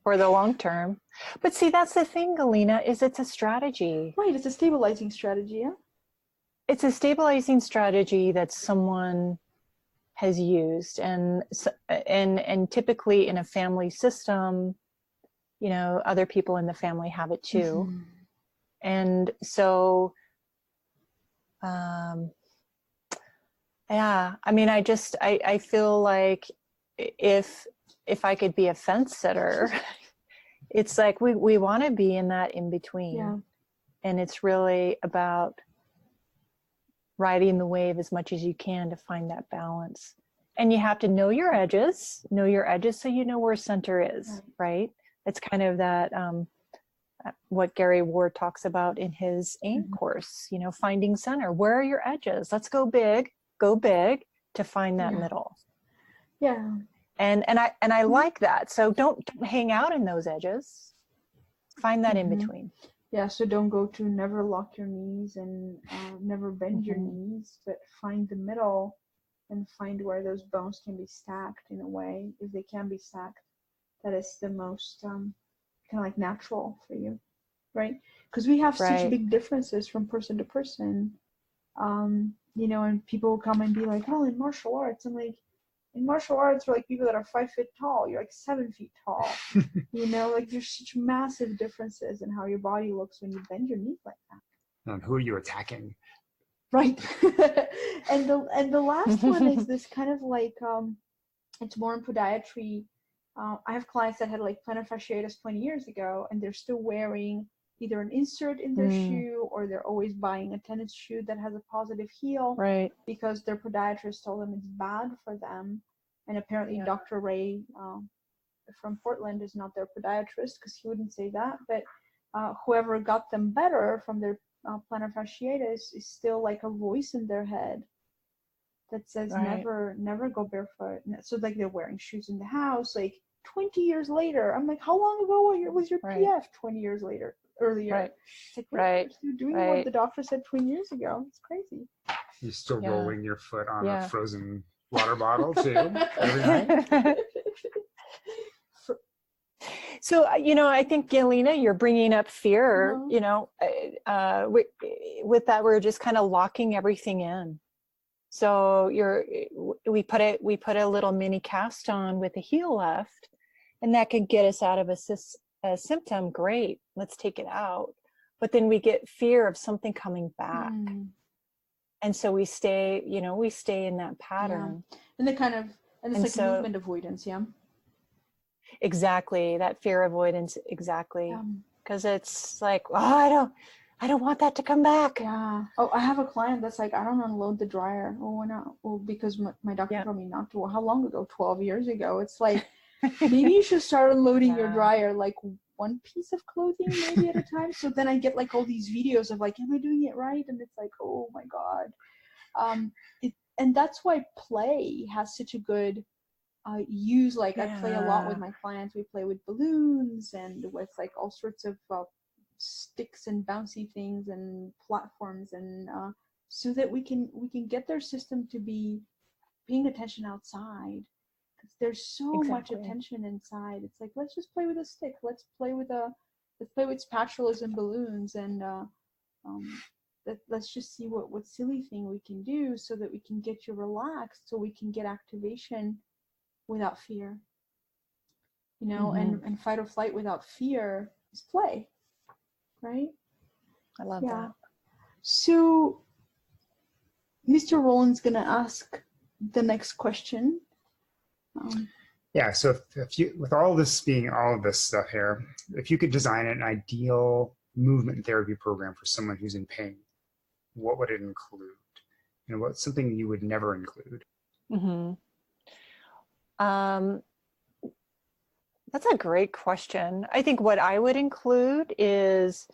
for the long term. But see, that's the thing, Galina, is it's a strategy.
Right, it's a stabilizing strategy, yeah?
It's a stabilizing strategy that someone has used, and typically in a family system, you know, other people in the family have it too. And so, I mean, I feel like if I could be a fence sitter, it's like we want to be in that in between, and it's really about riding the wave as much as you can to find that balance. And you have to know your edges so you know where center is, right? It's kind of that, what Gary Ward talks about in his AIM course, you know, finding center. Where are your edges? Let's go big to find that middle.
Yeah.
And I like that. So don't hang out in those edges. Find that in between.
Yeah, so don't go to never lock your knees and never bend your knees, but find the middle and find where those bones can be stacked in a way, if they can be stacked, that is the most kind of like natural for you, right? Because we have such big differences from person to person, you know, and people will come and be like, well, in martial arts, I'm like, in martial arts, we're like people that are 5 feet tall, you're like 7 feet tall. You know, like there's such massive differences in how your body looks when you bend your knee like that.
And who are you attacking?
Right. and the last one is this kind of like it's more in podiatry. I have clients that had like plantar fasciitis 20 years ago, and they're still wearing either an insert in their shoe, or they're always buying a tennis shoe that has a positive heel,
Right.
because their podiatrist told them it's bad for them. And apparently Dr. Ray from Portland is not their podiatrist, because he wouldn't say that, but whoever got them better from their plantar fasciitis is still like a voice in their head that says never go barefoot. So like they're wearing shoes in the house, like 20 years later. I'm like, how long ago was your PF 20 years later? Earlier. It's like, you're doing what the doctor said 20 years ago. It's crazy.
You're still rolling your foot on a frozen water bottle too every night.
So, you know, I think, Galina, you're bringing up fear. You know, with that, we're just kind of locking everything in. So we put a little mini cast on with the heel left, and that can get us out of a symptom. Great, let's take it out. But then we get fear of something coming back. And so we stay in that pattern.
And it's like movement avoidance,
Exactly, that fear avoidance, exactly. Because it's like, oh, I don't want that to come back.
Yeah. Oh, I have a client that's like, I don't unload the dryer. Oh, why not? Well, because my doctor told me not to. Well, how long ago? 12 years ago. It's like, maybe you should start unloading your dryer, like one piece of clothing maybe at a time. So then I get like all these videos of like, am I doing it right? And it's like, oh my God. And that's why play has such a good use. Like I play a lot with my clients. We play with balloons and with like all sorts of sticks and bouncy things and platforms, and so that we can get their system to be paying attention outside, because there's so much attention inside. It's like, let's just play with a stick, let's play with spatulas and balloons, and let's just see what silly thing we can do so that we can get you relaxed, so we can get activation without fear, you know. And fight or flight without fear is play. Right?
I love that.
So Mr. Roland's going to ask the next question.
So if you, with all of this stuff here, if you could design an ideal movement therapy program for someone who's in pain, what would it include? And what's something you would never include?
That's a great question. I think what I would include is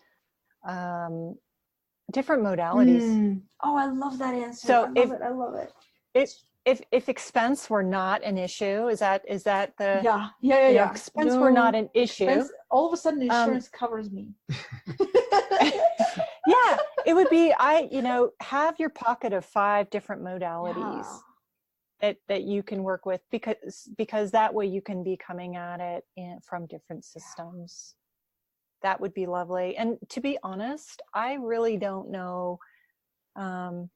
different modalities.
Oh, I love that answer.
So
I love it.
If expense were not an issue, is that the
yeah.
Expense were not an issue.
All of a sudden, insurance covers me.
Yeah, it would be have your pocket of 5 different modalities. That you can work with, because that way you can be coming at it from different systems. That would be lovely. And to be honest, I really don't know. I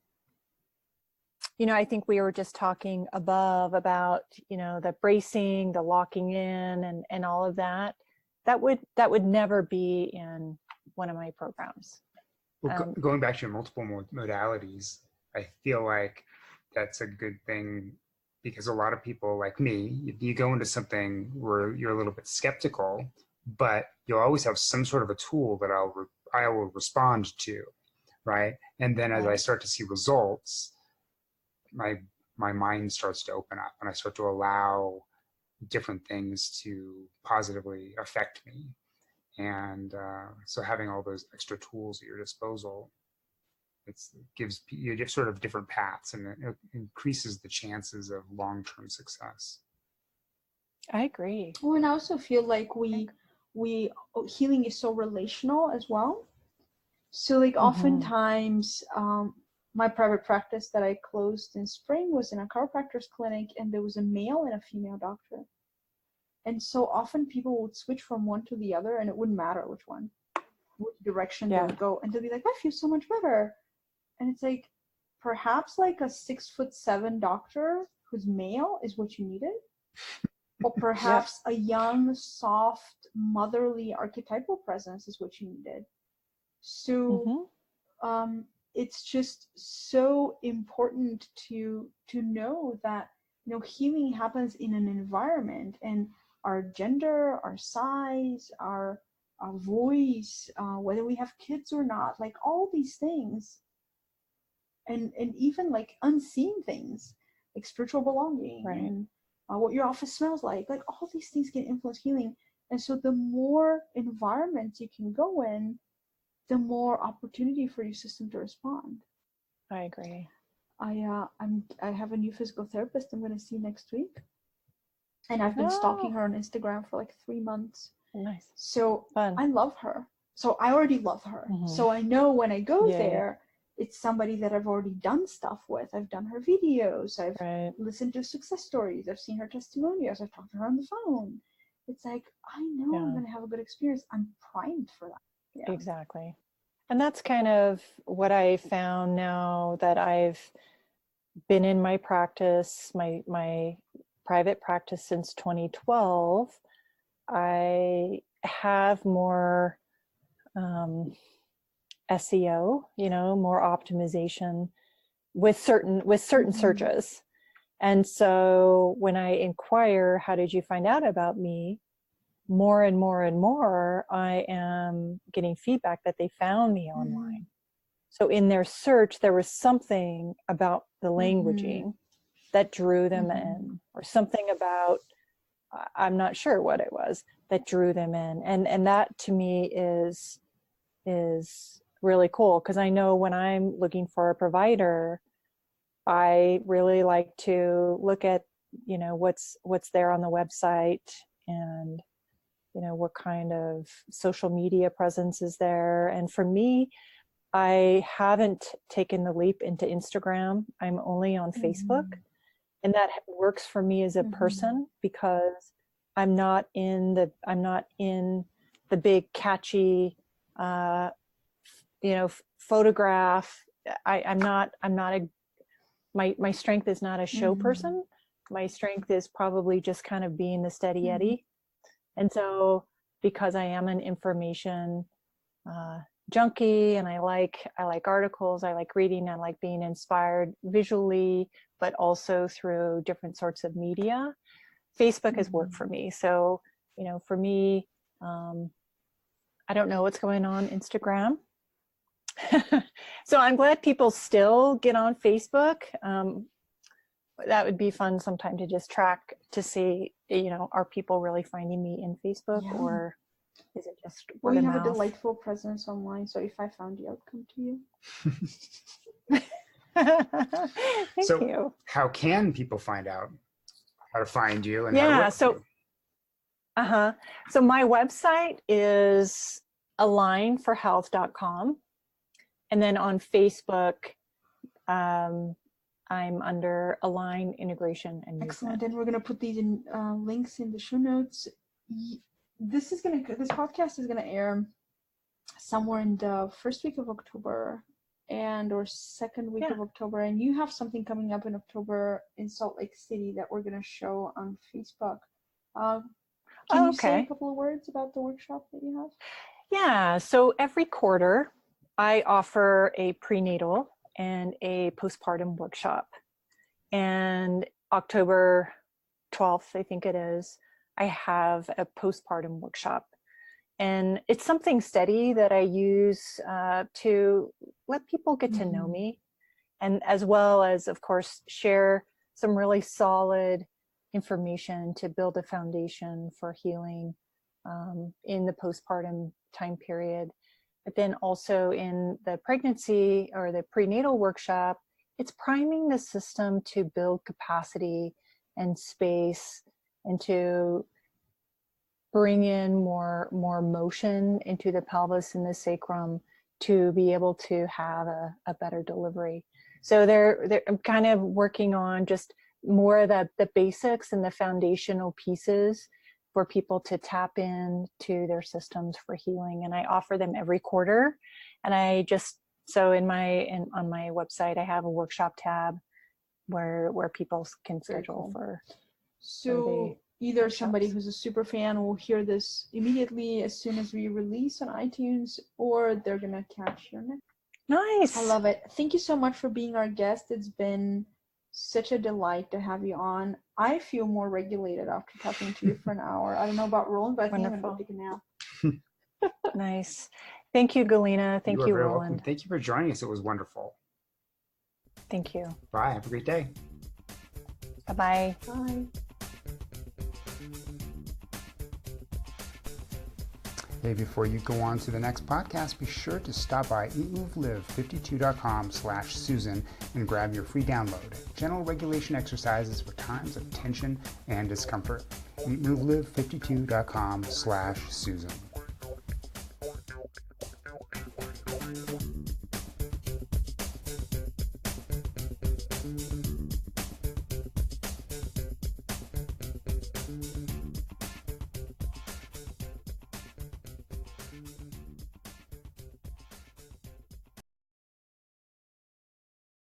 think we were just talking above about, the bracing, the locking in, and all of that. That would never be in one of my programs.
Well, going back to your multiple modalities, I feel like that's a good thing, because a lot of people like me, you go into something where you're a little bit skeptical, but you'll always have some sort of a tool that I will respond to, right? And then as I start to see results, my mind starts to open up, and I start to allow different things to positively affect me. And so having all those extra tools at your disposal, it gives you just sort of different paths, and it increases the chances of long-term success.
I agree.
Well, and I also feel like healing is so relational as well. So like oftentimes, my private practice that I closed in spring was in a chiropractor's clinic, and there was a male and a female doctor. And so often people would switch from one to the other, and it wouldn't matter which direction they would go. And they'll be like, I feel so much better. And it's like, perhaps like a 6'7" doctor who's male is what you needed. Or perhaps a young, soft, motherly archetypal presence is what you needed. So it's just so important to know that, you know, healing happens in an environment, and our gender, our size, our voice, whether we have kids or not, like all these things, and even like unseen things like spiritual belonging, and what your office smells like all these things can influence healing. And so the more environments you can go in, the more opportunity for your system to respond.
I agree.
I have a new physical therapist I'm going to see next week, and I've been stalking her on Instagram for like 3 months.
Nice.
So
Fun.
I love her. So I already love her. So I know when I go there, it's somebody that I've already done stuff with. I've done her videos. I've listened to success stories. I've seen her testimonials. I've talked to her on the phone. It's like, I know I'm going to have a good experience. I'm primed for that. Yeah.
Exactly. And that's kind of what I found now that I've been in my practice, my private practice since 2012. I have more SEO, you know, more optimization with certain searches. And so when I inquire, how did you find out about me? More and more and more, I am getting feedback that they found me online. So in their search, there was something about the languaging that drew them in, or something about, I'm not sure what it was, that drew them in. And that to me is really cool, because I know when I'm looking for a provider, I really like to look at, you know, what's there on the website, and you know, what kind of social media presence is there. And for me, I haven't taken the leap into Instagram. I'm only on Facebook, and that works for me as a person, because I'm not in the big catchy, you know, photograph. My strength is not a show person. My strength is probably just kind of being the steady Eddie. And so, because I am an information junkie, and I like articles, I like reading, I like being inspired visually, but also through different sorts of media, Facebook has worked for me. So, you know, for me, I don't know what's going on Instagram. So I'm glad people still get on Facebook. That would be fun sometime to just track to see, you know, are people really finding me in Facebook, or is it just word of mouth?
You have a delightful presence online, so if I found you, I'd come to you.
Thank you.
How can people find out how to find you and
how
to work with you?
So my website is alignforhealth.com, and then on Facebook, I'm under Align Integration and Movement.
Excellent. And we're going to put these in links in the show notes. This podcast is going to air somewhere in the first week of October or second week of October. And you have something coming up in October in Salt Lake City that we're going to show on Facebook. Can you say a couple of words about the workshop that you have?
Yeah. So every quarter, I offer a prenatal and a postpartum workshop. And October 12th, I think it is, I have a postpartum workshop. And it's something steady that I use to let people get to know me, and as well as, of course, share some really solid information to build a foundation for healing in the postpartum time period. But then also in the pregnancy or the prenatal workshop, it's priming the system to build capacity and space, and to bring in more motion into the pelvis and the sacrum, to be able to have a better delivery. So I'm kind of working on just more of the basics and the foundational pieces for people to tap into their systems for healing. And I offer them every quarter. And so on my website, I have a workshop tab where people can schedule for.
So either somebody who's a super fan will hear this immediately as soon as we release on iTunes, or they're gonna catch your next.
Nice.
I love it. Thank you so much for being our guest. It's been such a delight to have you on. I feel more regulated after talking to you for an hour. I don't know about Roland, but I think I'm gonna take a nap.
Nice. Thank you, Galina. Thank you, Roland.
Welcome. Thank you for joining us. It was wonderful.
Thank you.
Bye. Have a great day.
Bye-bye.
Bye.
Hey, before you go on to the next podcast, be sure to stop by EatMoveLive52.com/Susan and grab your free download. Gentle regulation exercises for times of tension and discomfort. EatMoveLive52.com/Susan.